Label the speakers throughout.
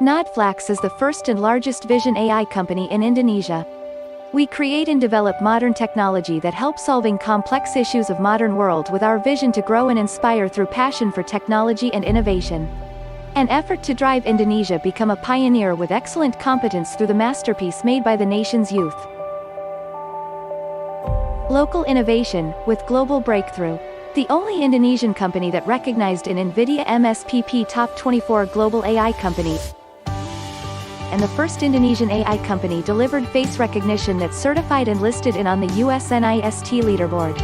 Speaker 1: Nodeflux is the first and largest vision AI company in Indonesia. We create and develop modern technology that helps solving complex issues of modern world with our vision to grow and inspire through passion for technology and innovation. An effort to drive Indonesia become a pioneer with excellent competence through the masterpiece made by the nation's youth. Local innovation, with global breakthrough. The only Indonesian company that recognized in NVIDIA MSPP Top 24 Global AI Companies, and the first Indonesian AI company delivered face recognition that's certified and listed in on the US NIST leaderboard.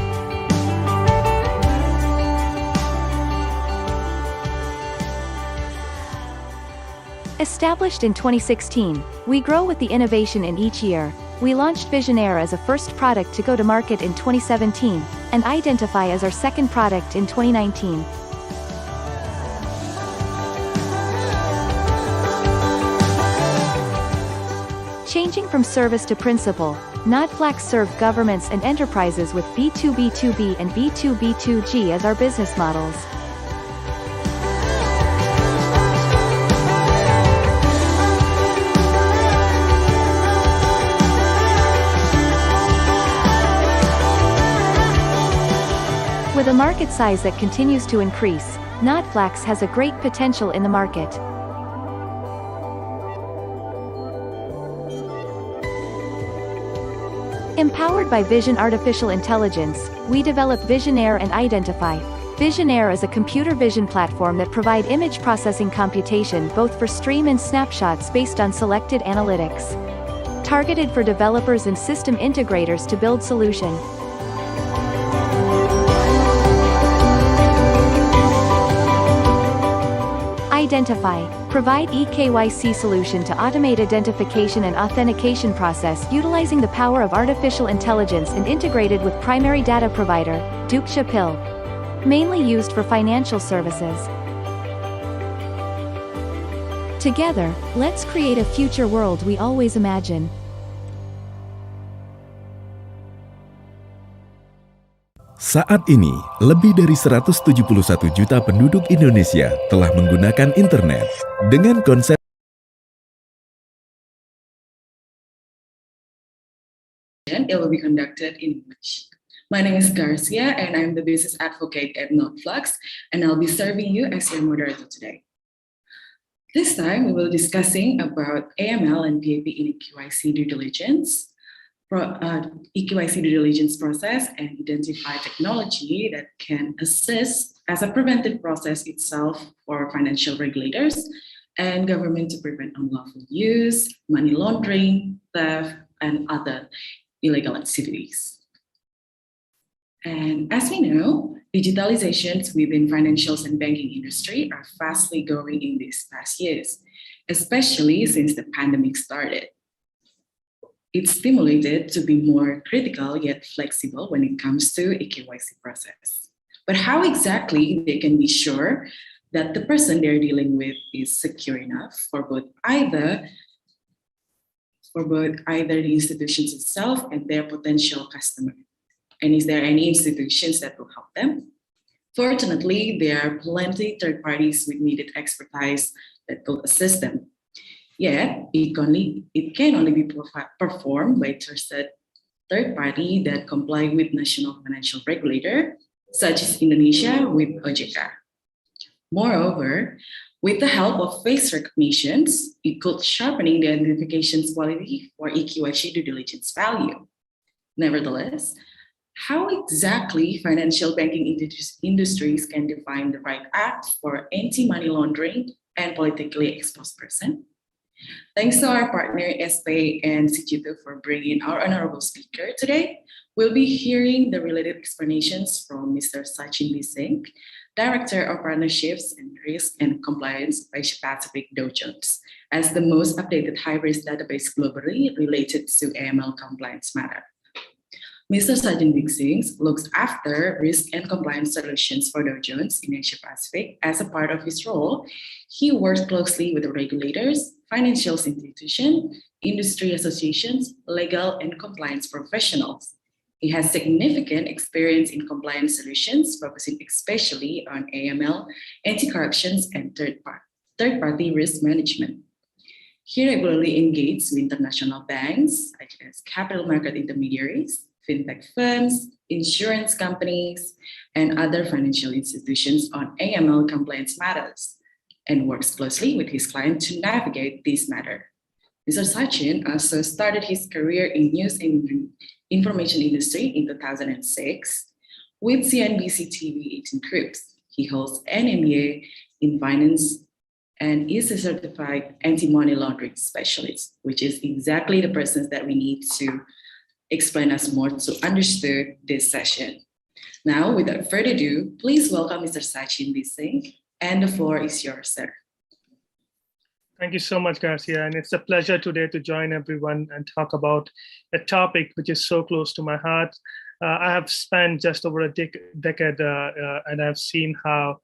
Speaker 1: Established in 2016, we grow with the innovation in each year. We launched Vision Air as a first product to go to market in 2017, and Identify as our second product in 2019. Changing from service to principle, Nodeflux served governments and enterprises with B2B2B and B2B2G as our business models. With a market size that continues to increase, Nodeflux has a great potential in the market. Empowered by Vision Artificial Intelligence, we develop Vision Air and Identify. Vision Air is a computer vision platform that provide image processing computation both for stream and snapshots based on selected analytics. Targeted for developers and system integrators to build solution. Identify. Provide eKYC solution to automate identification and authentication process utilizing the power of artificial intelligence and integrated with primary data provider, Dukcapil. Mainly used for financial services. Together, let's create a future world we always imagine.
Speaker 2: Saat ini, lebih dari 171 juta penduduk Indonesia telah menggunakan internet. Dengan konsep
Speaker 3: it will be conducted in English. My name is Garcia and I'm the business advocate at Nodeflux, and I'll be serving you as your moderator today. This time we will be discussing about AML and PAP in EQIC due diligence, EQIC due diligence process, and identify technology that can assist as a preventive process itself for financial regulators and government to prevent unlawful use, money laundering, theft, and other illegal activities. And as we know, digitalizations within financials and banking industry are fastly growing in these past years, especially since the pandemic started. It's stimulated to be more critical yet flexible when it comes to EKYC process. But how exactly they can be sure that the person they're dealing with is secure enough for both either the institutions itself and their potential customer? And is there any institutions that will help them? Fortunately, there are plenty third parties with needed expertise that will assist them. Yet, it can only be performed by trusted third party that comply with national financial regulator, such as Indonesia with OJK. Moreover, with the help of face recognitions, it could sharpening the identification's quality for EQIC due diligence value. Nevertheless, how exactly financial banking industries can define the right act for anti-money laundering and politically exposed person? Thanks to our partner SPay and CG2 for bringing our honorable speaker today. We'll be hearing the related explanations from Mr. Sachin Bising, Director of Partnerships and Risk and Compliance by Asia Pacific Dow Jones, as the most updated high-risk database globally related to AML compliance matter. Mr. Sachin Bising looks after risk and compliance solutions for Dow Jones in Asia Pacific. As a part of his role, he works closely with the regulators, financial institutions, industry associations, legal and compliance professionals. He has significant experience in compliance solutions, focusing especially on AML, anti-corruption, and third-party risk management. He regularly engages with international banks, such as capital market intermediaries, fintech firms, insurance companies, and other financial institutions on AML compliance matters, and works closely with his client to navigate this matter. Mr. Sachin also started his career in news and information industry in 2006 with CNBC TV 18 Groups. He holds an MBA in finance and is a certified anti-money laundering specialist, which is exactly the persons that we need to explain us more to understand this session. Now, without further ado, please welcome Mr. Sachin Bising, and the floor is yours, sir.
Speaker 4: Thank you so much, Garcia. And it's a pleasure today to join everyone and talk about a topic which is so close to my heart. I have spent just over a decade and I've seen how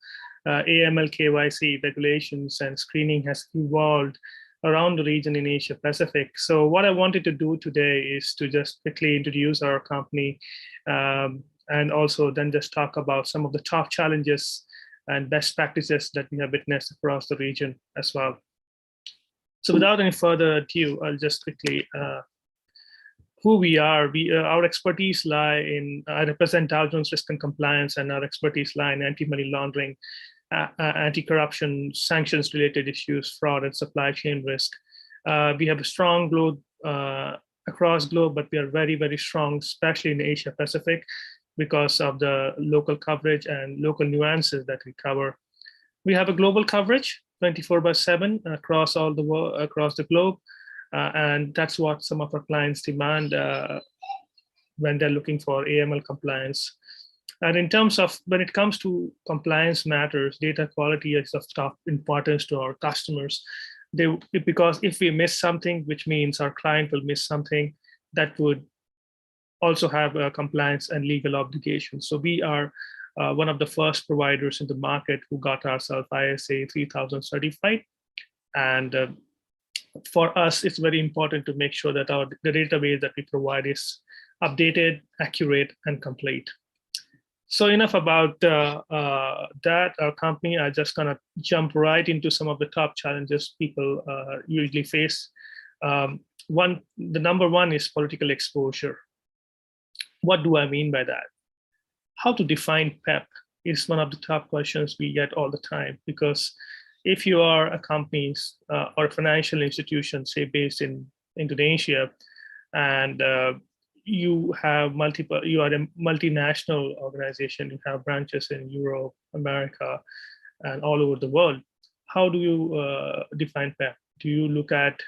Speaker 4: AML KYC regulations and screening has evolved around the region in Asia Pacific. So what I wanted to do today is to just quickly introduce our company and also then just talk about some of the top challenges and best practices that we have witnessed across the region as well. So without any further ado, I'll just quickly, who we are. Our expertise lie in, I represent Dow Jones Risk and Compliance, and our expertise lie in anti-money laundering, anti-corruption, sanctions-related issues, fraud, and supply chain risk. We have a strong globe across globe, but we are very, very strong, especially in Asia Pacific, because of the local coverage and local nuances that we cover. We have a global coverage, 24/7 across all the world, across the globe, and that's what some of our clients demand when they're looking for AML compliance. And in terms of when it comes to compliance matters, data quality is of top importance to our customers. Because if we miss something, which means our client will miss something, that would also have a compliance and legal obligations. So we are one of the first providers in the market who got ourselves ISA 3000 certified. And for us, it's very important to make sure that the database that we provide is updated, accurate, and complete. So enough about that, our company. I'm just gonna jump right into some of the top challenges people usually face. The number one is political exposure. What do I mean by that? How to define PEP is one of the top questions we get all the time, because if you are a company or a financial institution, say based in Indonesia, and you are a multinational organization, you have branches in Europe, America, and all over the world, how do you define PEP? Do you look at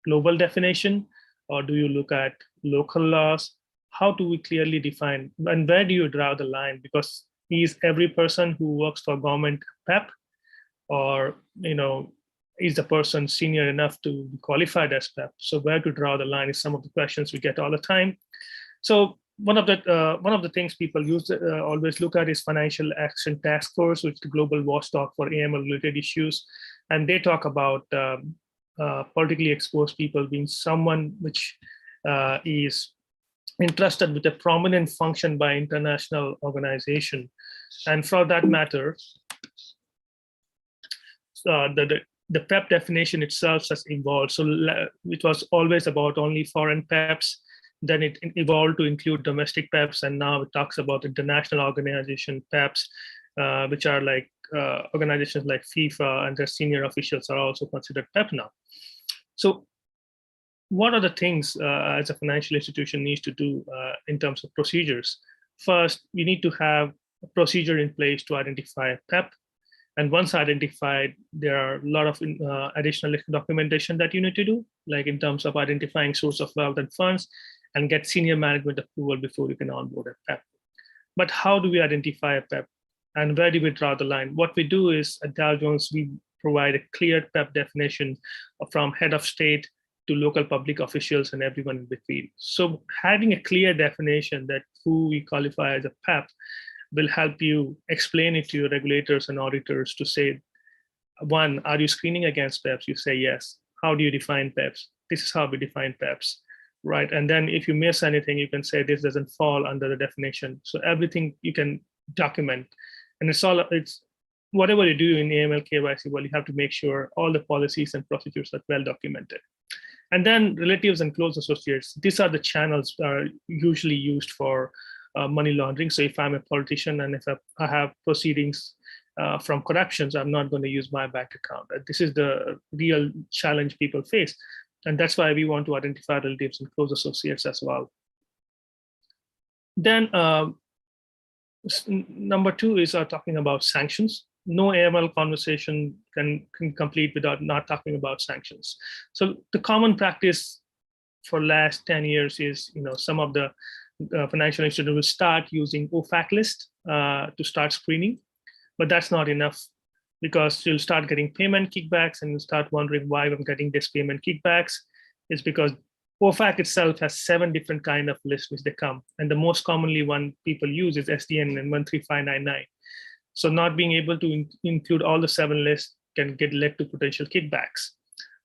Speaker 4: global definition, or do you look at local laws? How do we clearly define, and where do you draw the line? Because is every person who works for government PEP, or is the person senior enough to be qualified as PEP? So where to draw the line is some of the questions we get all the time. So one of the things people always look at is Financial Action Task Force, which is the global watchdog for AML-related issues, and they talk about politically exposed people being someone which is entrusted with a prominent function by international organization. And for that matter, the PEP definition itself has evolved. So it was always about only foreign PEPs, then it evolved to include domestic PEPs, and now it talks about international organization PEPs, which are like organizations like FIFA, and their senior officials are also considered PEP now. So what are the things as a financial institution needs to do in terms of procedures? First, we need to have a procedure in place to identify PEP. And once identified, there are a lot of additional documentation that you need to do, like in terms of identifying source of wealth and funds, and get senior management approval before you can onboard a PEP. But how do we identify a PEP? And where do we draw the line? What we do is at Dow Jones, we provide a clear PEP definition from head of state to local public officials and everyone in between. So having a clear definition that who we qualify as a PEP will help you explain it to your regulators and auditors to say, one, are you screening against PEPs? You say yes. How do you define PEPs? This is how we define PEPs. right? And then if you miss anything, you can say this doesn't fall under the definition. So everything you can document, and it's whatever you do in AML KYC, well, you have to make sure all the policies and procedures are well documented. And then relatives and close associates, these are the channels that are usually used for money laundering. So if I'm a politician and if I have proceedings from corruptions, I'm not going to use my bank account. This is the real challenge people face. And that's why we want to identify relatives and close associates as well. Then number 2 is talking about sanctions. No AML conversation can complete without not talking about sanctions. So the common practice for last 10 years is, some of the financial institutions will start using Watchlist to start screening, but that's not enough, because you'll start getting payment kickbacks and you'll start wondering why I'm getting this payment kickbacks. It's because OFAC itself has 7 different kind of lists which they come. And the most commonly one people use is SDN and 13599. So not being able to include all the 7 lists can get led to potential kickbacks.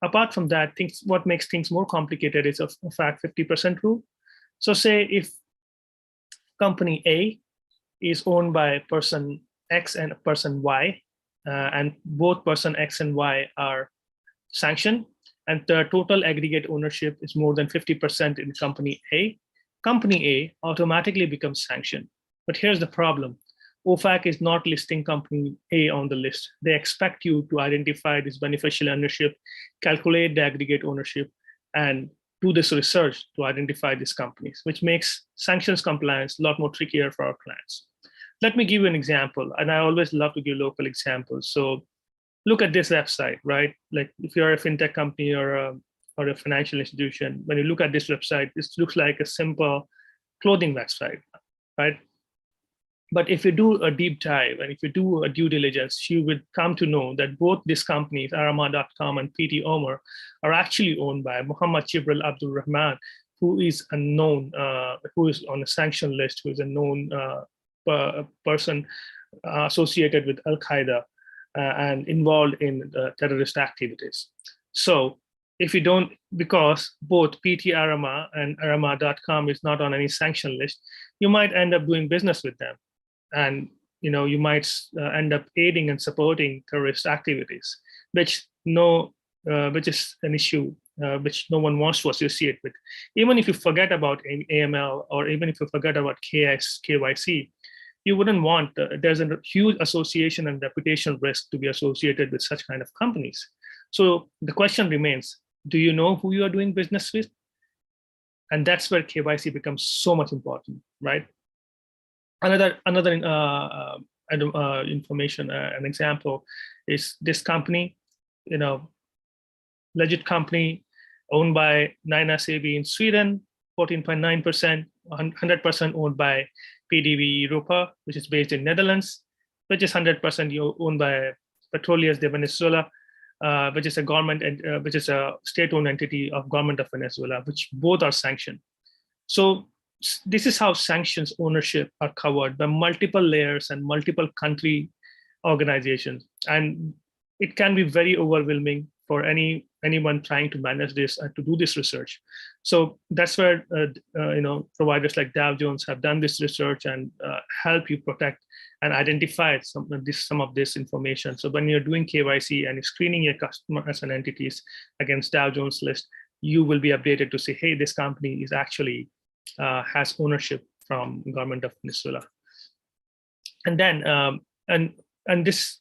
Speaker 4: Apart from that, what makes things more complicated is OFAC 50% rule. So say if company A is owned by person X and person Y, and both person X and Y are sanctioned, and the total aggregate ownership is more than 50% in company A automatically becomes sanctioned. But here's the problem. OFAC is not listing company A on the list. They expect you to identify this beneficial ownership, calculate the aggregate ownership, and do this research to identify these companies, which makes sanctions compliance a lot more trickier for our clients. Let me give you an example, and I always love to give local examples. So look at this website, right? Like if you're a fintech company or a financial institution, when you look at this website, this looks like a simple clothing website, right? But if you do a deep dive and if you do a due diligence, you would come to know that both these companies, Arama.com and PT Omer, are actually owned by Muhammad Jibril Abdul Rahman, who is a known, who is on a sanction list, who is a known person associated with Al-Qaeda and involved in terrorist activities. So if you don't, because both PT Arama and Arama.com is not on any sanction list, you might end up doing business with them. And you might end up aiding and supporting terrorist activities, which is an issue which no one wants to associate with. Even if you forget about AML, or even if you forget about KYC, you wouldn't want, there's a huge association and reputational risk to be associated with such kind of companies. So the question remains, do you know who you are doing business with? And that's where KYC becomes so much important, right? Another information, an example is this company, legit company owned by Nina Sebi in Sweden, 14.9%, 100% owned by PDV Europa, which is based in Netherlands, which is 100% owned by Petroleas de Venezuela, which is a government and which is a state-owned entity of government of Venezuela, which both are sanctioned. So this is how sanctions ownership are covered by multiple layers and multiple country organizations, and it can be very overwhelming for anyone trying to manage this and to do this research. So that's where providers like Dow Jones have done this research and help you protect and identify some of this information. So when you're doing KYC and you're screening your customers and entities against Dow Jones list, you will be updated to say, hey, this company is actually has ownership from government of Venezuela. And then and this,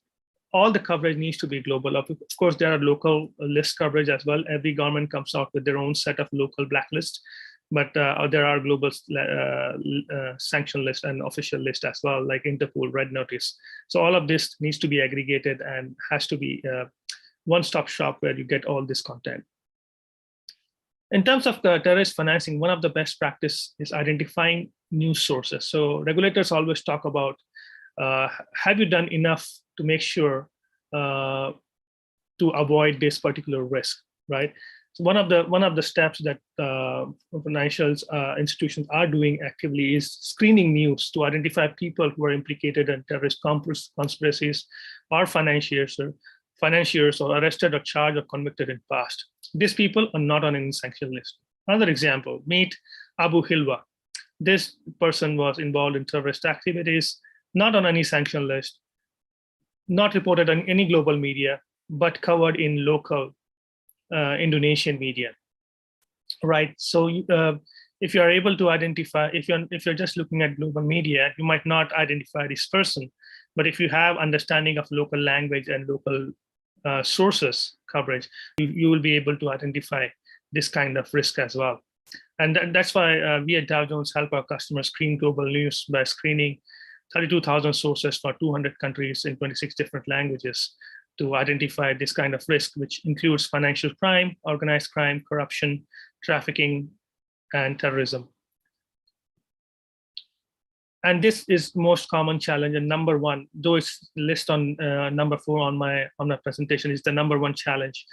Speaker 4: all the coverage needs to be global. Of course, there are local list coverage as well. Every government comes out with their own set of local blacklists, but there are global sanction list and official list as well, like Interpol, Red Notice. So all of this needs to be aggregated and has to be one-stop shop where you get all this content. In terms of the terrorist financing, one of the best practice is identifying news sources. So regulators always talk about, have you done enough to make sure to avoid this particular risk, right? So one of the steps that financial institutions are doing actively is screening news to identify people who are implicated in terrorist conspiracies or financiers or arrested or charged or convicted in past. These people are not on any sanction list. Another example, meet Abu Hilwa. This person was involved in terrorist activities, not on any sanction list, not reported on any global media, but covered in local Indonesian media, right? So if you're able to identify, if you're just looking at global media, you might not identify this person. But if you have understanding of local language and local sources coverage, you will be able to identify this kind of risk as well. And that's why we at Dow Jones help our customers screen global news by screening 32,000 sources for 200 countries in 26 different languages to identify this kind of risk, which includes financial crime, organized crime, corruption, trafficking, and terrorism. And this is most common challenge, and number one, though it's listed on number 4 on my presentation, is the number one challenge.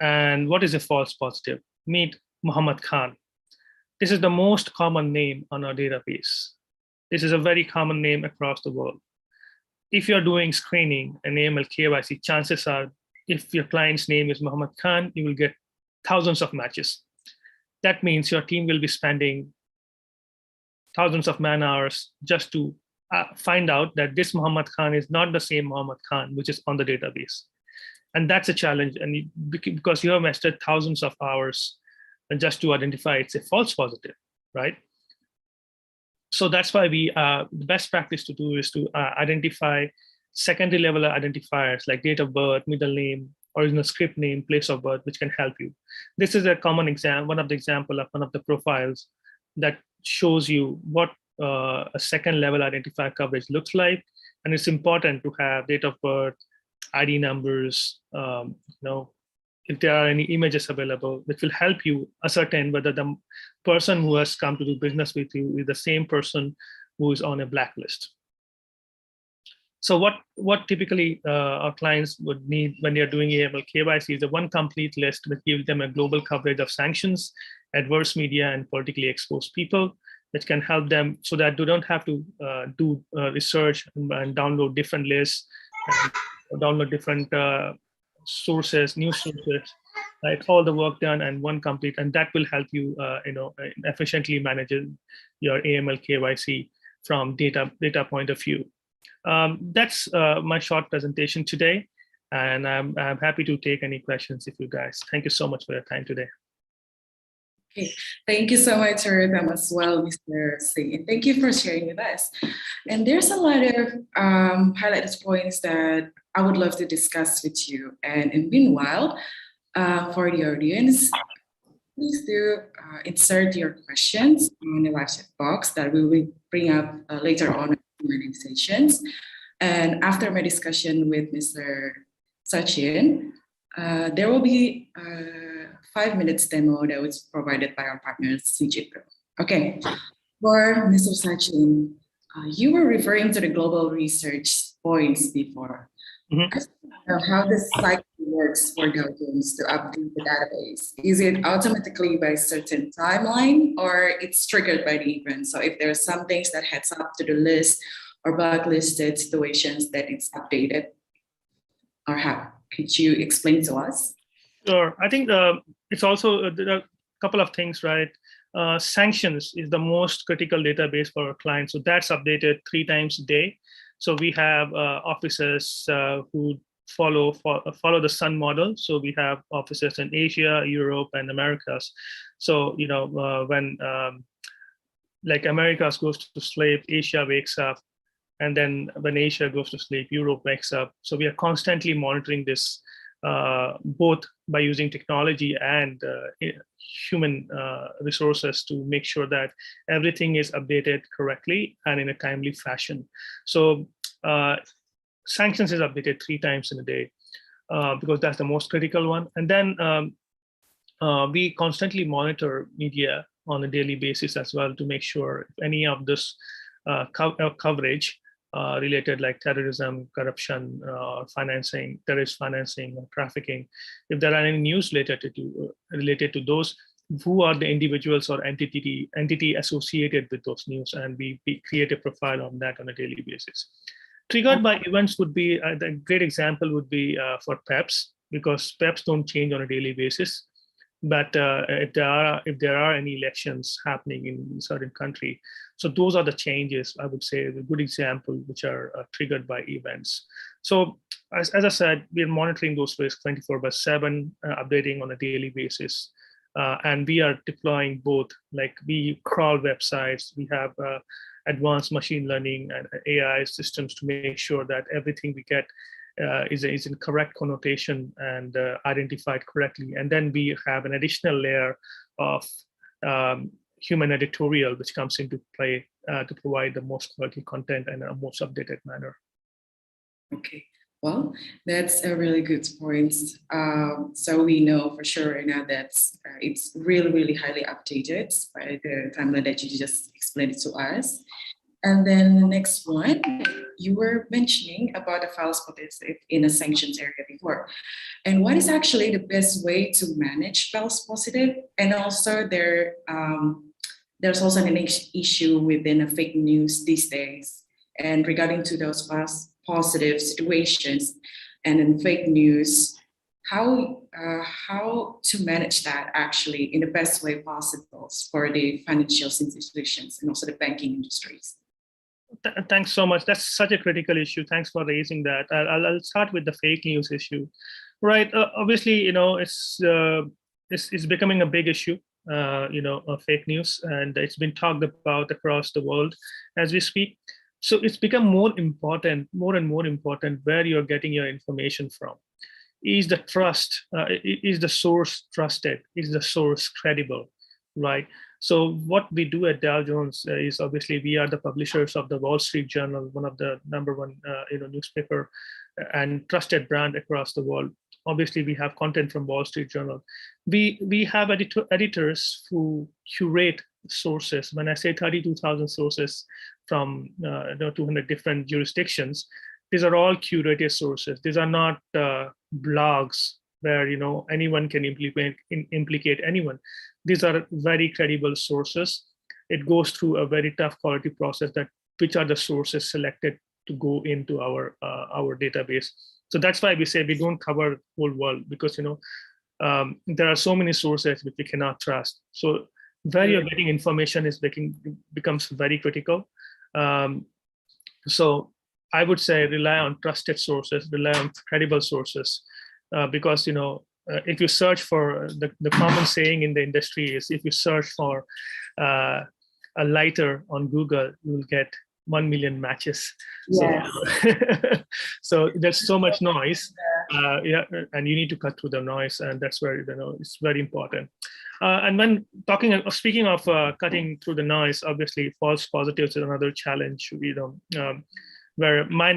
Speaker 4: And what is a false positive? Meet Muhammad Khan. This is the most common name on our database. This is a very common name across the world. If you're doing screening and AML KYC, chances are, if your client's name is Muhammad Khan, you will get thousands of matches. That means your team will be spending thousands of man hours just to find out that this Muhammad Khan is not the same Muhammad Khan, which is on the database. And that's a challenge. And because you have invested thousands of hours just to identify it's a false positive, right? So that's why the best practice to do is to identify secondary level identifiers like date of birth, middle name, original script name, place of birth, which can help you. This is a common example, one of the example of one of the profiles that shows you what a second level identifier coverage looks like. And it's important to have date of birth, ID numbers, if there are any images available, which will help you ascertain whether the person who has come to do business with you is the same person who is on a blacklist. So what typically our clients would need when they're doing AML KYC is a one complete list that gives them a global coverage of sanctions, adverse media, and politically exposed people, which can help them so that they don't have to do research and download different lists, and download different sources, news sources, right? All the work done and one complete, and that will help you, efficiently manage your AML KYC from data point of view. That's my short presentation today, and I'm happy to take any questions if you guys. Thank you so much for your time today.
Speaker 3: Okay, thank you so much for them as well, Mr. Singh. And thank you for sharing with us. And there's a lot of highlighted points that I would love to discuss with you. And meanwhile, for the audience, please do insert your questions on the live chat box that we will bring up later on in the sessions. And after my discussion with Mr. Sachin, there will be 5 minutes demo that was provided by our partners, CJ Pro. Okay, for Mr. Sachin, you were referring to the global research points before. How this cycle works for Dow Jones to update the database. Is it automatically by a certain timeline, or it's triggered by the event? So if there are some things that heads up to the list or blacklisted situations that it's updated, or how? Could you explain to us?
Speaker 4: Sure. I think it's also, there are a couple of things, right? Sanctions is the most critical database for our clients. So that's updated 3 times a day. So we have officers who follow the Sun model. So we have officers in Asia, Europe, and Americas. So, when like Americas goes to sleep, Asia wakes up. And then when Asia goes to sleep, Europe wakes up. So we are constantly monitoring this, both by using technology and human resources to make sure that everything is updated correctly and in a timely fashion. So sanctions is updated 3 times in a day because that's the most critical one. And then we constantly monitor media on a daily basis as well to make sure if any of this coverage related like terrorism, corruption, financing, terrorist financing, or trafficking, if there are any news related to those, who are the individuals or entity associated with those news, and we create a profile on that on a daily basis. Triggered by events would be, a great example would be for PEPs, because PEPs don't change on a daily basis. but if there are any elections happening in certain country, so those are the changes, I would say, the good example, which are triggered by events. So as I said, we're monitoring those risks 24/7, updating on a daily basis. And we are deploying both, like we crawl websites, we have advanced machine learning and AI systems to make sure that everything we get is in correct connotation and identified correctly. And then we have an additional layer of human editorial, which comes into play to provide the most quality content and a most updated manner.
Speaker 3: Okay, well, that's a really good point. So we know for sure now that it's really, really highly updated by the timeline that you just explained it to us. And then the next one, you were mentioning about the false positive in a sanctions area before. And what is actually the best way to manage false positive? And also there's also an issue within a fake news these days. And regarding to those false positive situations and in fake news, how to manage that actually in the best way possible for the financial institutions and also the banking industries?
Speaker 4: Thanks so much. That's such a critical issue. Thanks for raising that. I'll start with the fake news issue. Right. Obviously, it's becoming a big issue, fake news, and it's been talked about across the world as we speak. So it's become more and more important where you're getting your information from. Is the trust, is the source trusted? Is the source credible, right? So what we do at Dow Jones is obviously we are the publishers of the Wall Street Journal, one of the #1 newspaper and trusted brand across the world. Obviously, we have content from Wall Street Journal. We have editors who curate sources. When I say 32,000 sources from 200 different jurisdictions, these are all curated sources. These are not blogs where anyone can implicate anyone. These are very credible sources. It goes through a very tough quality process which are the sources selected to go into our database. So that's why we say we don't cover the whole world, because there are so many sources which we cannot trust. So where you're getting information becomes very critical. So I would say rely on trusted sources, rely on credible sources, because if you search for the common saying in the industry is, if you search for a lighter on Google, you will get 1 million matches.
Speaker 3: Yes.
Speaker 4: So there's so much noise, and you need to cut through the noise, and that's where it's very important. And when speaking of cutting through the noise, obviously false positives is another challenge. Where my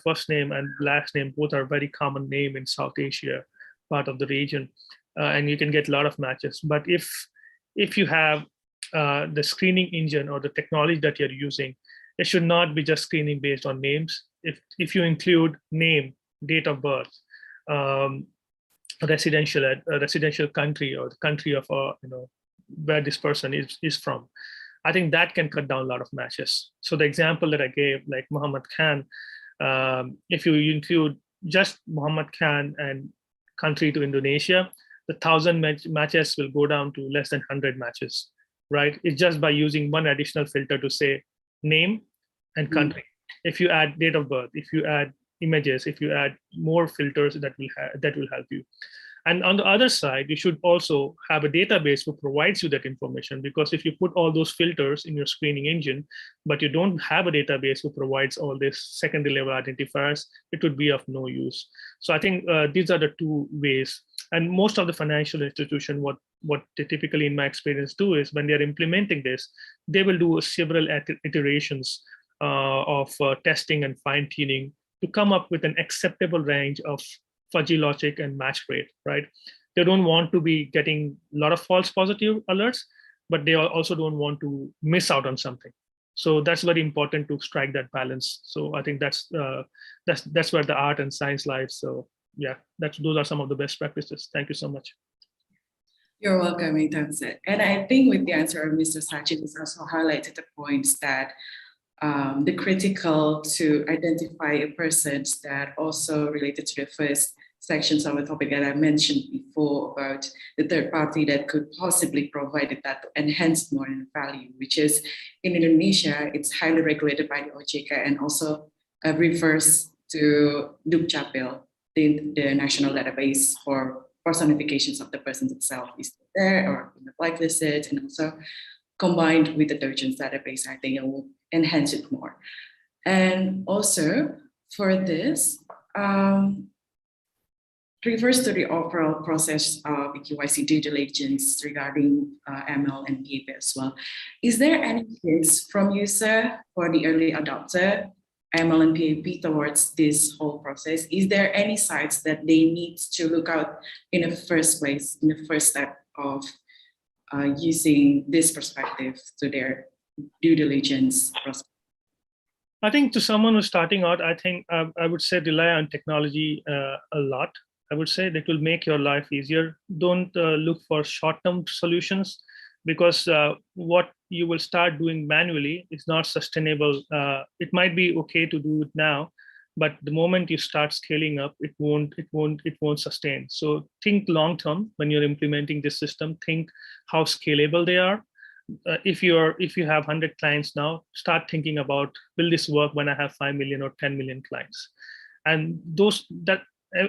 Speaker 4: first name and last name both are very common name in South Asia part of the region, and you can get a lot of matches. But if you have the screening engine or the technology that you're using, it should not be just screening based on names. If you include name, date of birth, residential country, or the country of where this person is from, I think that can cut down a lot of matches. So the example that I gave, like Muhammad Khan, if you include just Muhammad Khan and country to Indonesia, the 1,000 matches will go down to less than 100 matches, right? It's just by using one additional filter to say name and country. If you add date of birth, if you add images, if you add more filters, that will help you. And on the other side, you should also have a database who provides you that information, because if you put all those filters in your screening engine, but you don't have a database who provides all these secondary level identifiers, it would be of no use. So I think these are the two ways. And most of the financial institutions, what they typically, in my experience, do is when they're implementing this, they will do several iterations of testing and fine-tuning to come up with an acceptable range of fuzzy logic and match rate, right? They don't want to be getting a lot of false positive alerts, but they also don't want to miss out on something. So that's very important to strike that balance. So I think that's where the art and science lies. So yeah, those are some of the best practices. Thank you so much.
Speaker 3: You're welcome, Itanse. And I think with the answer of Mr. Sachin, it's also highlighted the points that the critical to identify a person that also related to the first sections of the topic that I mentioned before about the third party that could possibly provide that to enhance more in value, which is in Indonesia, it's highly regulated by the OJK and also refers to Dukcapil, the national database for personifications of the person itself is there or blacklisted, and also combined with the detergents database, I think it will enhance it more. And also for this, refers to the overall process of KYC due diligence regarding ML and PAP as well. Is there any hints from user for the early adopter ML and PAP towards this whole process? Is there any sites that they need to look out in the first place, in the first step of using this perspective to their due diligence process?
Speaker 4: I think to someone who's starting out, I think I would say rely on technology a lot. I would say that will make your life easier. Don't look for short-term solutions, because what you will start doing manually is not sustainable. It might be okay to do it now, but the moment you start scaling up, it won't sustain. So think long-term when you're implementing this system. Think how scalable they are. If you have 100 clients now, start thinking about, will this work when I have 5 million or 10 million clients? And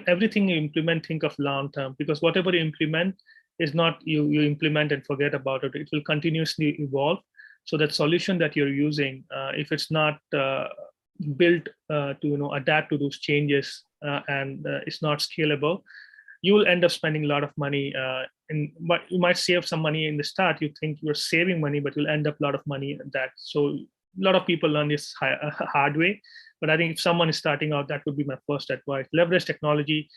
Speaker 4: everything you implement, think of long-term, because whatever you implement is not you implement and forget about it. It will continuously evolve. So that solution that you're using, if it's not built to adapt to those changes and it's not scalable, you will end up spending a lot of money. But you might save some money in the start. You think you're saving money, but you'll end up a lot of money in that. So a lot of people learn this hard way. But I think if someone is starting out, that would be my first advice. Leverage technology,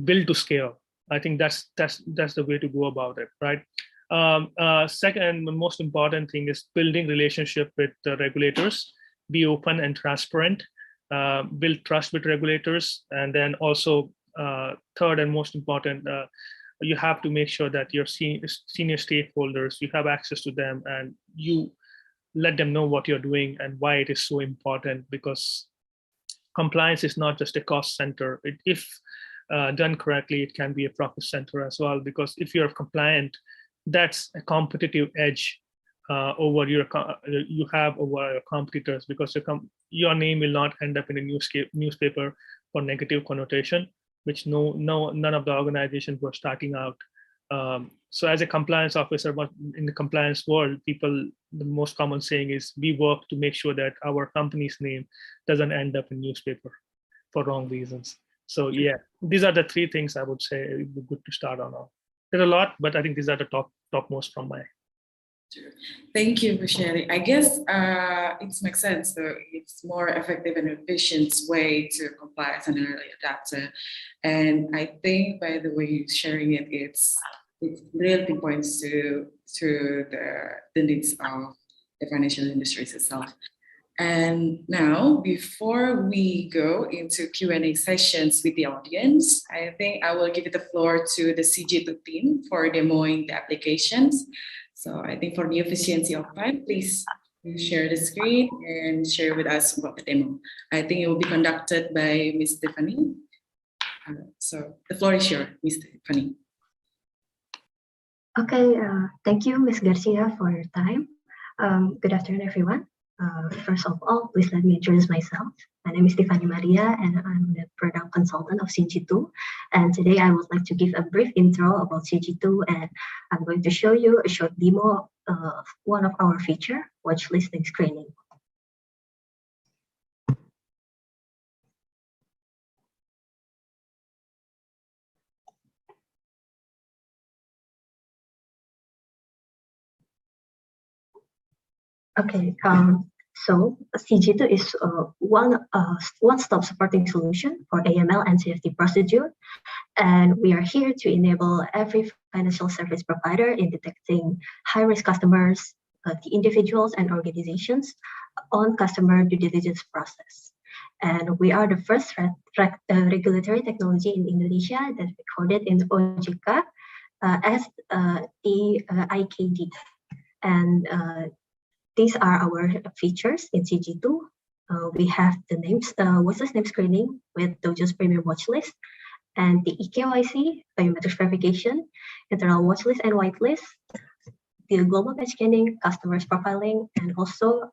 Speaker 4: build to scale. I think that's the way to go about it, right? Second, the most important thing is building relationship with the regulators. Be open and transparent. Build trust with regulators, and then also third and most important, you have to make sure that your senior stakeholders, you have access to them, and you let them know what you're doing and why it is so important, because compliance is not just a cost center. If done correctly, it can be a profit center as well, because if you're compliant, that's a competitive edge over your competitors, because your name will not end up in a newspaper for negative connotation, which none of the organizations were starting out. So as a compliance officer in the compliance world, the most common saying is, we work to make sure that our company's name doesn't end up in newspaper for wrong reasons. So yeah, these are the three things I would say it would be good to start on. There are a lot, but I think these are the topmost from my.
Speaker 3: Thank you for sharing. I guess it makes sense. So it's more effective and efficient way to comply as an early adapter. And I think by the way you're sharing it, it really pinpoints to the needs of the financial industries itself. And now, before we go into Q&A sessions with the audience, I think I will give the floor to the CG2 team for demoing the applications. So I think for the efficiency of time, please share the screen and share with us about the demo. I think it will be conducted by Ms. Stephanie. So the floor is yours, Ms. Stephanie.
Speaker 5: Okay, thank you, Ms. Garcia, for your time. Good afternoon, everyone. First of all, please let me introduce myself. My name is Stephanie Maria, and I'm the product consultant of CG2. And today I would like to give a brief intro about CG2, and I'm going to show you a short demo of one of our feature, watch listing screening. Okay, so CG2 is one-stop supporting solution for AML and CFT procedure, and we are here to enable every financial service provider in detecting high-risk customers, the individuals and organizations on customer due diligence process. And we are the first regulatory technology in Indonesia that recorded in OJK as the IKD. And these are our features in CG2. We have the watchlist name screening with Dow Jones Premium Watchlist, and the eKYC, biometric verification, internal watchlist and whitelist, the global batch scanning, customers profiling, and also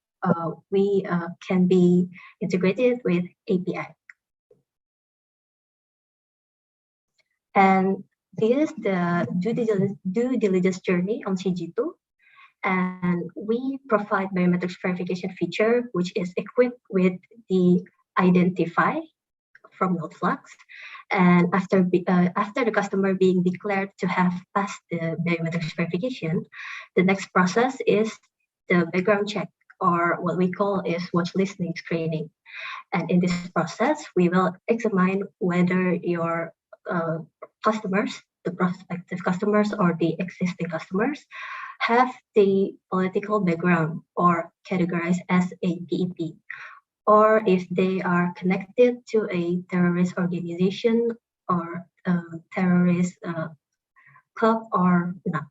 Speaker 5: we can be integrated with API. And this is the due diligence journey on CG2. And we provide biometrics verification feature, which is equipped with the Identify from Nodeflux. And after the customer being declared to have passed the biometrics verification, the next process is the background check, or what we call is watchlist name screening. And in this process, we will examine whether your customers, the prospective customers or the existing customers, have the political background or categorized as a PEP, or if they are connected to a terrorist organization or terrorist club or not.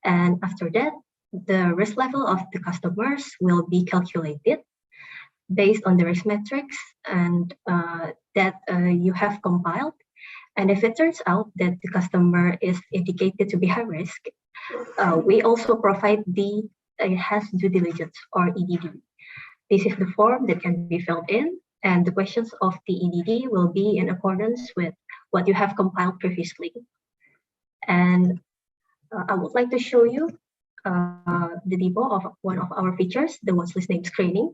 Speaker 5: And after that, the risk level of the customers will be calculated based on the risk metrics and that you have compiled. And if it turns out that the customer is indicated to be high risk, we also provide the enhanced due diligence or EDD. This is the form that can be filled in, and the questions of the EDD will be in accordance with what you have compiled previously. And I would like to show you the demo of one of our features, the watchlist name screening.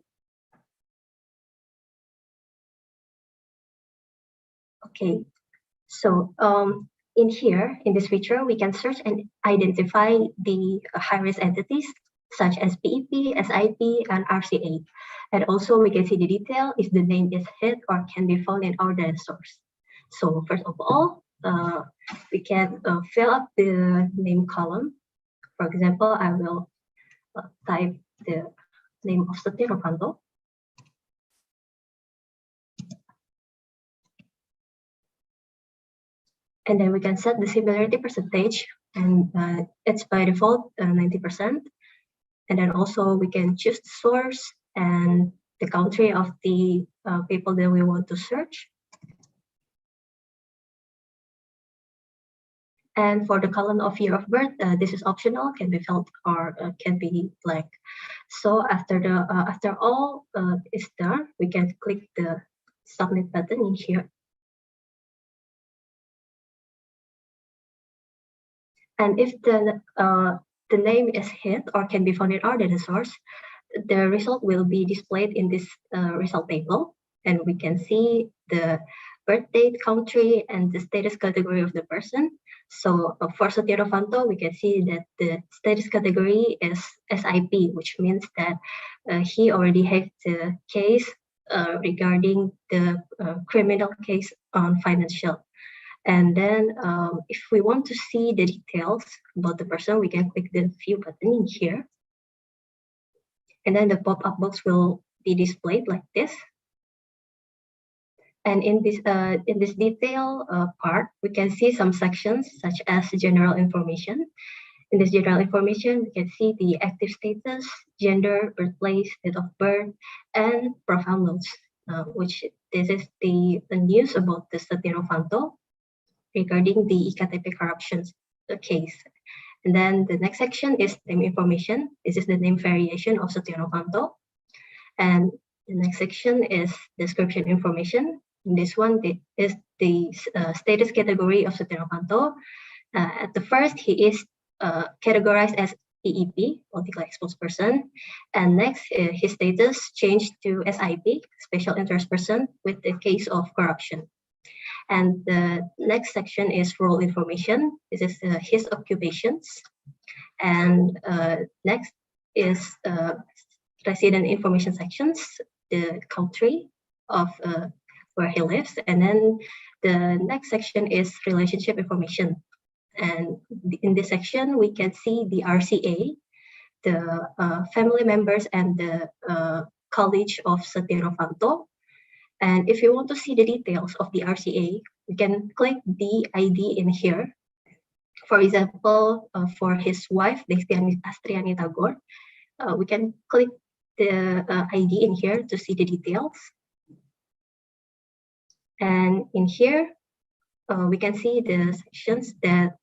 Speaker 5: Okay, so in here, in this feature, we can search and identify the high-risk entities such as PEP, SIP, and RCA. And also we can see the detail if the name is hid or can be found in our data source. So first of all, we can fill up the name column. For example, I will type the name of Setia Novanto. And then we can set the similarity percentage, and it's by default 90%. And then also we can choose the source and the country of the people that we want to search. And for the column of year of birth, this is optional, can be filled or can be blank. So after all is done, we can click the submit button in here. And if the name is hid or can be found in our data source, the result will be displayed in this result table. And we can see the birth date, country, and the status category of the person. So for Setia Novanto, we can see that the status category is SIP, which means that he already has the case regarding the criminal case on financial. And then if we want to see the details about the person, we can click the view button in here. And then the pop-up box will be displayed like this. And in this detail part, we can see some sections such as general information. In this general information, we can see the active status, gender, birthplace, date of birth, and profile notes, which this is the news about the Setia Novanto regarding the eKTP corruption case. And then the next section is name information. This is the name variation of Setia Novanto. And the next section is description information. In this one is the status category of Setia Novanto. At the first, he is categorized as PEP, politically exposed person. And next, his status changed to SIP, special interest person with the case of corruption. And the next section is role information. This is his occupations. And next is resident information sections, the country of where he lives. And then the next section is relationship information. And in this section, we can see the RCA, the family members and the college of Setia Novanto. And if you want to see the details of the RCA, we can click the ID in here. For example, for his wife, Astriani Tagore, we can click the ID in here to see the details. And in here, we can see the sections that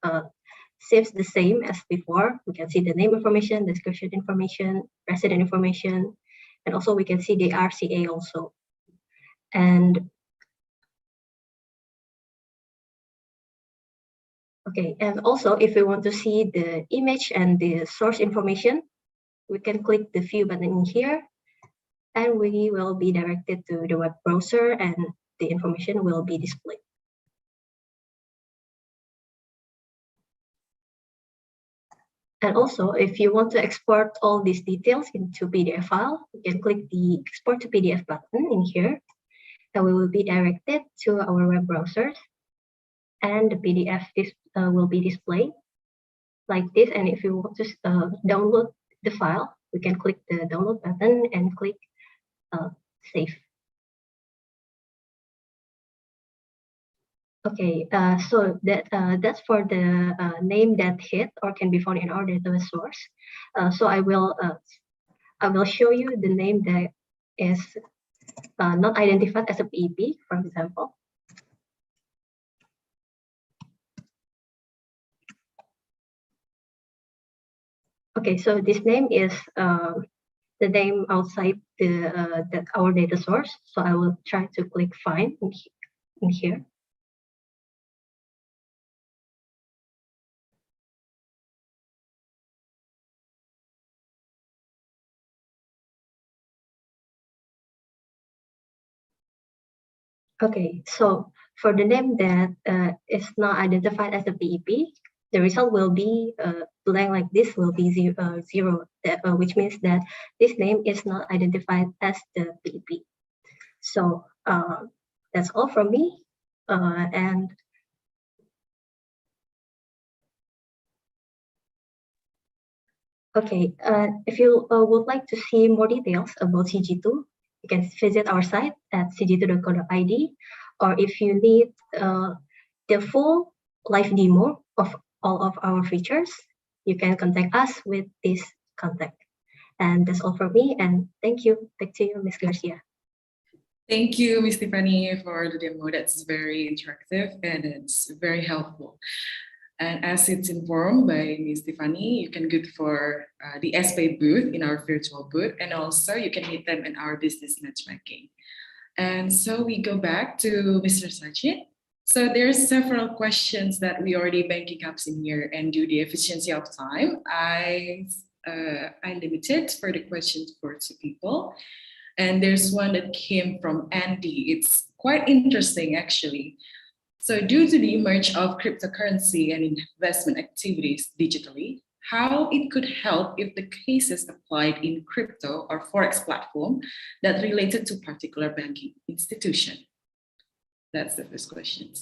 Speaker 5: saves the same as before. We can see the name information, description information, resident information, and also we can see the RCA also. And okay, and also if we want to see the image and the source information, we can click the view button in here, and we will be directed to the web browser and the information will be displayed. And also, if you want to export all these details into PDF file, you can click the export to PDF button in here, and we will be directed to our web browsers, and the PDF will be displayed like this. And if you want to download the file, we can click the download button and click save. Okay, so that's for the name that hit or can be found in our database source. So I will show you the name that is not identified as a PEP, for example. Okay, so this name is the name outside our data source. So I will try to click find in here. Okay, so for the name that is not identified as a PEP, the result will be blank like this, will be zero, which means that this name is not identified as the PEP. So that's all from me. And okay, if you would like to see more details about CG2, you can visit our site at cg2.co.id, or if you need the full live demo of all of our features, you can contact us with this contact. And that's all for me, and thank you. Back to you, Ms. Garcia.
Speaker 3: Thank you, Ms. Tiffany, for the demo. That's very interactive and it's very helpful. And as it's informed by Ms. Tiffany, you can go for the SPay booth in our virtual booth, and also you can meet them in our business matchmaking. And so we go back to Mr. Sachin. So there's several questions that we already banking up in here, and due to the efficiency of time, I limited for the questions for 2 people. And there's one that came from Andy. It's quite interesting, actually. So due to the emergence of cryptocurrency and investment activities digitally, how it could help if the cases applied in crypto or Forex platform that related to particular banking institution? That's the first question.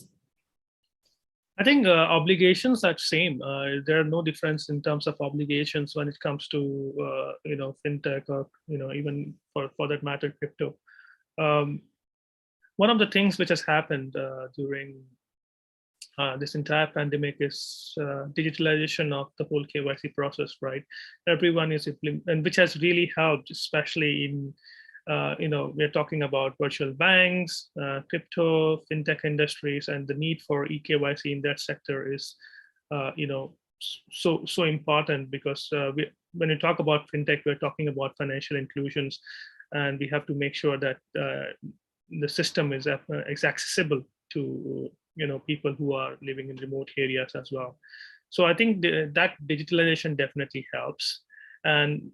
Speaker 4: I think obligations are same. There are no difference in terms of obligations when it comes to fintech or even for that matter crypto. One of the things which has happened during this entire pandemic is digitalization of the whole KYC process, right? Everyone is and which has really helped, especially in we're talking about virtual banks, crypto, fintech industries, and the need for eKYC in that sector is so important, because when we talk about fintech, we're talking about financial inclusions, and we have to make sure that the system is accessible to people who are living in remote areas as well. So I think that digitalization definitely helps. And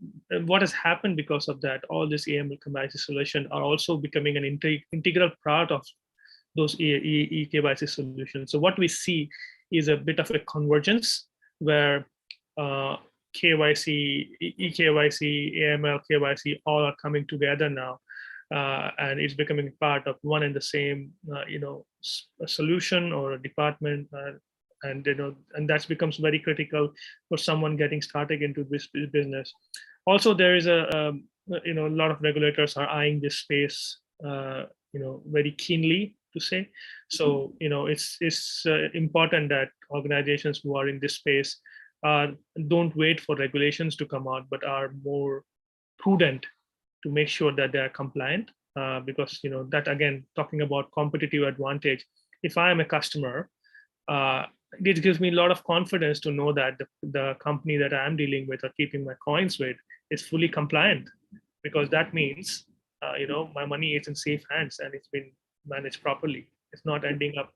Speaker 4: what has happened because of that, all this AML KYC solutions are also becoming an integral part of those eKYC solutions. So what we see is a bit of a convergence where KYC, eKYC, AML, KYC all are coming together now. And it's becoming part of one and the same, a solution or a department, and that becomes very critical for someone getting started into this business. Also, there is a lot of regulators are eyeing this space, very keenly, to say. So, it's important that organizations who are in this space don't wait for regulations to come out, but are more prudent to make sure that they are compliant, because that, again, talking about competitive advantage, if I am a customer it gives me a lot of confidence to know that the company that I'm dealing with or keeping my coins with is fully compliant, because that means my money is in safe hands and it's been managed properly. It's not ending up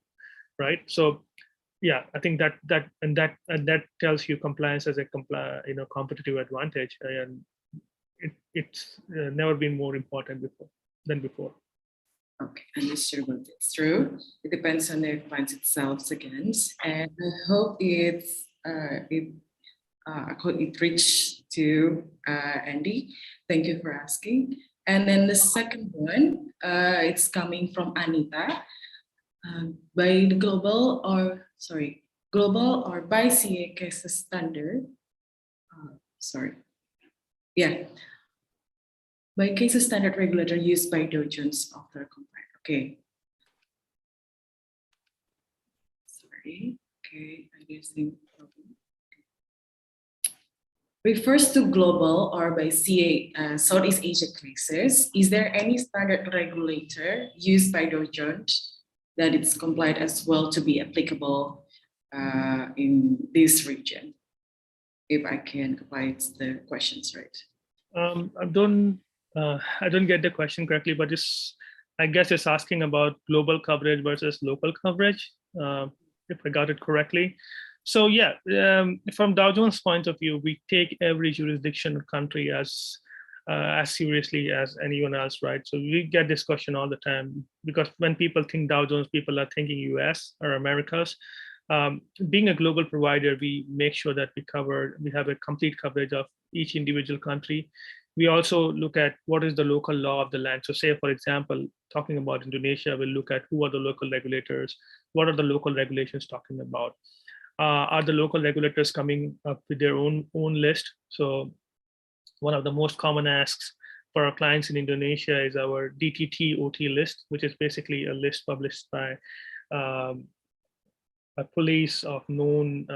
Speaker 4: right. So yeah, I think that tells you compliance as a competitive advantage, and it's never been more important than before.
Speaker 3: Okay, understood. But it's true. It depends on the client itself again, and I hope it reached to Andy. Thank you for asking. And then the second one, it's coming from Anita. By the global or by CA case standard. By case standard regulator used by Dow Jones after compliant. Okay. Sorry. Okay, I guess the problem refers to global or by CA Southeast Asia cases. Is there any standard regulator used by Dow Jones that it's compliant as well to be applicable in this region? If I can apply the questions right.
Speaker 4: I don't get the question correctly, but I guess it's asking about global coverage versus local coverage, if I got it correctly. So yeah, from Dow Jones' point of view, we take every jurisdiction or country as seriously as anyone else, right? So we get this question all the time, because when people think Dow Jones, people are thinking US or Americas. Being a global provider, we make sure that we have a complete coverage of each individual country. We also look at what is the local law of the land. So say, for example, talking about Indonesia, we'll look at who are the local regulators, what are the local regulations talking about. Are the local regulators coming up with their own list? So one of the most common asks for our clients in Indonesia is our DTT OT list, which is basically a list published by a police of known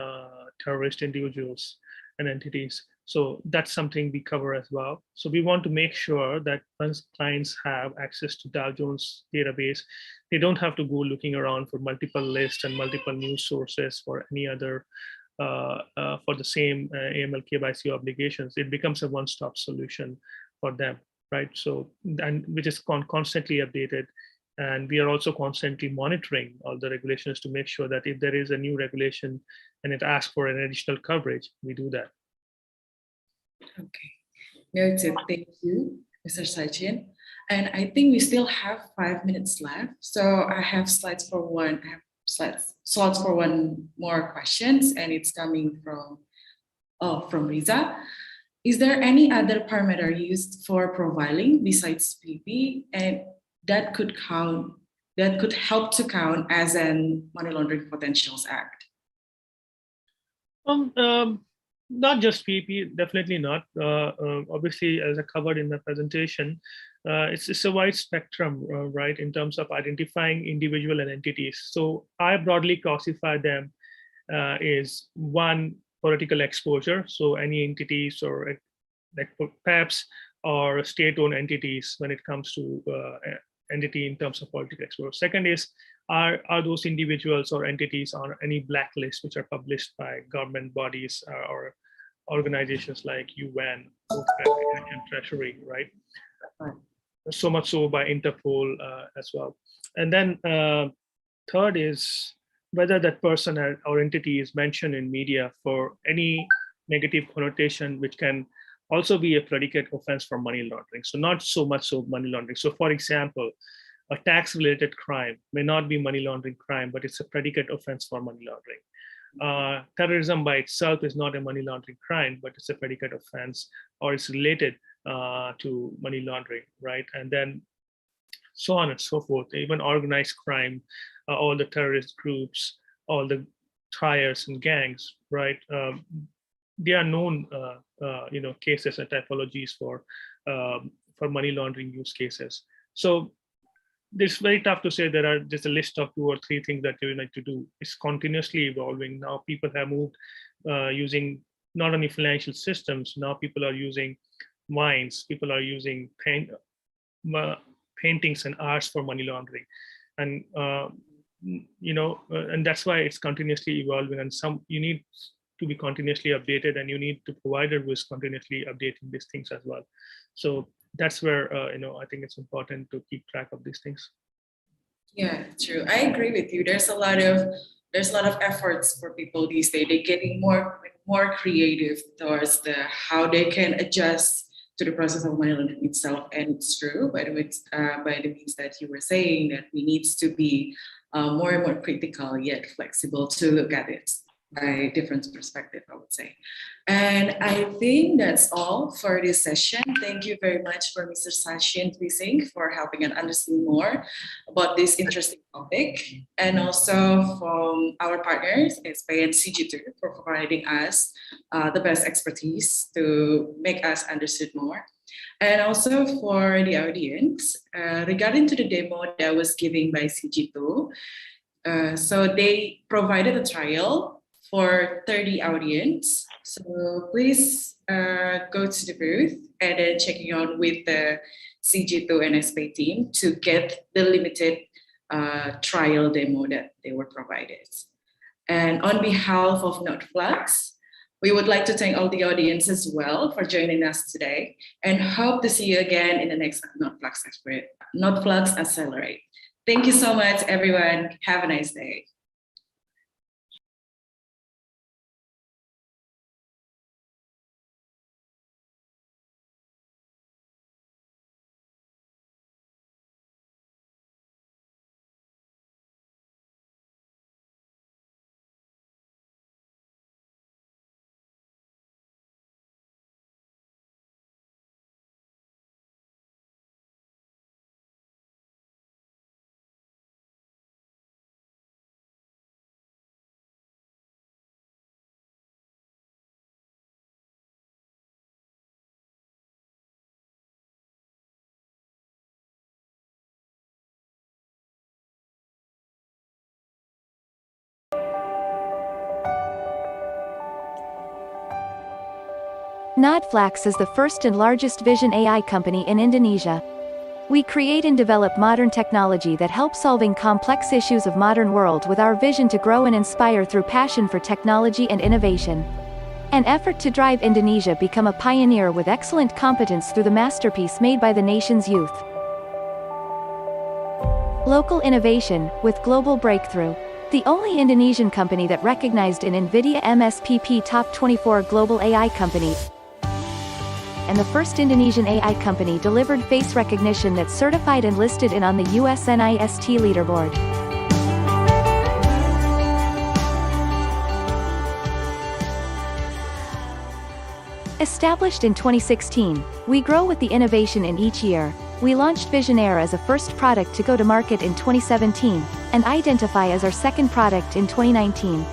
Speaker 4: terrorist individuals and entities. So that's something we cover as well. So we want to make sure that once clients have access to Dow Jones database, they don't have to go looking around for multiple lists and multiple news sources for any other, for the same AML KYC obligations. It becomes a one-stop solution for them, right? So, and which is constantly updated. And we are also constantly monitoring all the regulations to make sure that if there is a new regulation and it asks for an additional coverage, we do that.
Speaker 3: Okay, noted. Thank you, Mr. Sachin. And I think we still have 5 minutes left. So I have slots for one more questions, and it's coming from Riza. Is there any other parameter used for profiling besides PP, and that could help to count as an money laundering potentials act?
Speaker 4: Not just PP, definitely not. Obviously, as I covered in the presentation, it's a wide spectrum, right, in terms of identifying individual and entities. So I broadly classify them is one, political exposure. So any entities or like perhaps or state-owned entities when it comes to entity in terms of political exposure. Second is, are those individuals or entities on any blacklist which are published by government bodies or organizations like UN, and Treasury, right? So much so by Interpol as well. And then third is whether that person or entity is mentioned in media for any negative connotation, which can also be a predicate offense for money laundering. So not so much so money laundering. So for example, a tax-related crime may not be money laundering crime, but it's a predicate offense for money laundering. Terrorism by itself is not a money laundering crime, but it's a predicate offense, or it's related to money laundering, right? And then so on and so forth. Even organized crime, all the terrorist groups, all the triads and gangs, right? They are known, cases and typologies for money laundering use cases. So it's very tough to say there are just a list of 2 or 3 things that you need to do. It's continuously evolving. Now people have moved using not only financial systems, now people are using minds, people are using paintings and arts for money laundering. And and that's why it's continuously evolving, and you need to be continuously updated, and you need the provider who is continuously updating these things as well. So that's where I think it's important to keep track of these things.
Speaker 3: Yeah, true. I agree with you. There's a lot of efforts for people these days. They're getting more creative towards how they can adjust to the process of money laundering itself. And it's true by the means that you were saying, that we need to be more and more critical yet flexible to look at it by different perspective, I would say. And I think that's all for this session. Thank you very much for Mr. Sachin Twising for helping us understand more about this interesting topic, and also from our partners, SPay and CG2, for providing us the best expertise to make us understand more. And also for the audience, regarding to the demo that was given by CG2, so they provided a trial for 30 audience. So please go to the booth and then checking on with the CG2 and SPay team to get the limited trial demo that they were provided. And on behalf of Nodeflux, we would like to thank all the audience as well for joining us today, and hope to see you again in the next Nodeflux Accelerate. Thank you so much, everyone. Have a nice day.
Speaker 1: Nodeflux is the first and largest vision AI company in Indonesia. We create and develop modern technology that helps solving complex issues of modern world with our vision to grow and inspire through passion for technology and innovation. An effort to drive Indonesia become a pioneer with excellent competence through the masterpiece made by the nation's youth. Local innovation, with global breakthrough. The only Indonesian company that recognized in NVIDIA MSPP Top 24 Global AI Company, and the first Indonesian AI company delivered face recognition that's certified and listed on the US NIST leaderboard. Established in 2016, we grow with the innovation in each year. We launched Visionaire as a first product to go to market in 2017, and Identify as our second product in 2019.